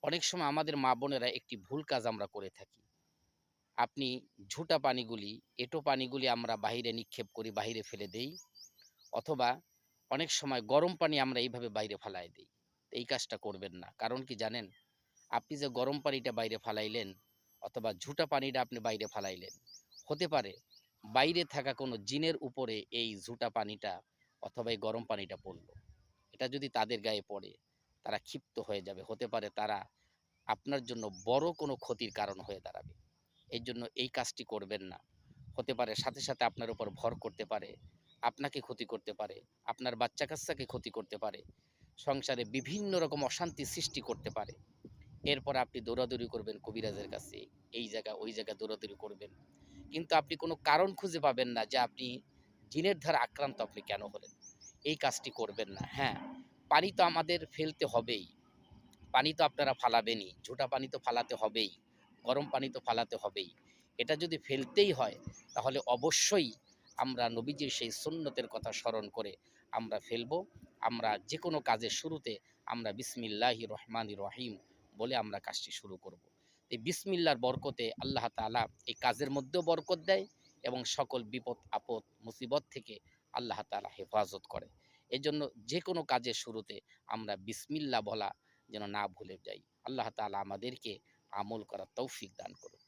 অনেক সময় আমাদের মা বোনেরা একটি ভুল কাজ আমরা করে থাকি। আপনি ঝুঁটা পানিগুলি, এঁটো পানিগুলি আমরা বাহিরে নিক্ষেপ করি, বাহিরে ফেলে দেই। অথবা অনেক সময় গরম পানি আমরা এইভাবে বাইরে ফালায় দেই। এই কাজটা করবেন না। কারণ কি জানেন? আপনি যে গরম পানিটা বাইরে ফালাইলেন অথবা ঝুঁটা পানিটা আপনি বাইরে ফালাইলেন, হতে পারে বাইরে থাকা কোনো জিনের উপরে এই ঝুঁটা পানিটা অথবা এই গরম পানিটা পড়ল। এটা যদি তাদের গায়ে পড়ে, তারা ক্ষিপ্ত হয়ে যাবে। হতে পারে তারা আপনার জন্য বড় কোনো ক্ষতির কারণ হয়ে দাঁড়াবে। এইজন্য এই কাজটি করবেন না। হতে পারে সাথে, সাথে আপনার উপর ভর করতে পারে, আপনাকে ক্ষতি করতে পারে, আপনার বাচ্চা-কাচ্চাকে ক্ষতি করতে পারে, সংসারে বিভিন্ন রকম অশান্তি সৃষ্টি করতে পারে। এরপর আপনি দৌড়াদৌড়ি করবেন কবিরাজের কাছে, এই জায়গা ওই জায়গা দৌড়াদৌড়ি করবেন। কিন্তু আপনি কোনো কারণ খুঁজে পাবেন না যে আপনি জিনের দ্বারা আক্রান্ত আপনি কেন হলেন? এই কাজটি করবেন না। হ্যাঁ, পানি তো আমাদের ফেলতে হবেই। পানি তো আপনারা ফালাবেনই। ঝুঁটা পানি তো ফালাতে হবেই। গরম পানি তো ফালাতে হবেই। এটা যদি ফেলতেই হয় তাহলে অবশ্যই আমরা নবীজির সেই সুন্নতের কথা স্মরণ করে আমরা ফেলবো। আমরা যেকোনো কাজের শুরুতে আমরা বিসমিল্লাহির রহমানির রহিম বলে আমরা কাজটি শুরু করব। এই বিসমিল্লার বরকতে আল্লাহ তাআলা এই কাজের মধ্যেও বরকত দেয় এবং সকল বিপদ আপদ মুসিবত থেকে আল্লাহ তাআলা হেফাজত করে। এজন্য যেকোনো কাজের শুরুতে আমরা বিসমিল্লাহ বলা যেন না ভুলে যাই। আল্লাহ তাআলা আমাদেরকে আমল করার তৌফিক দান করুন।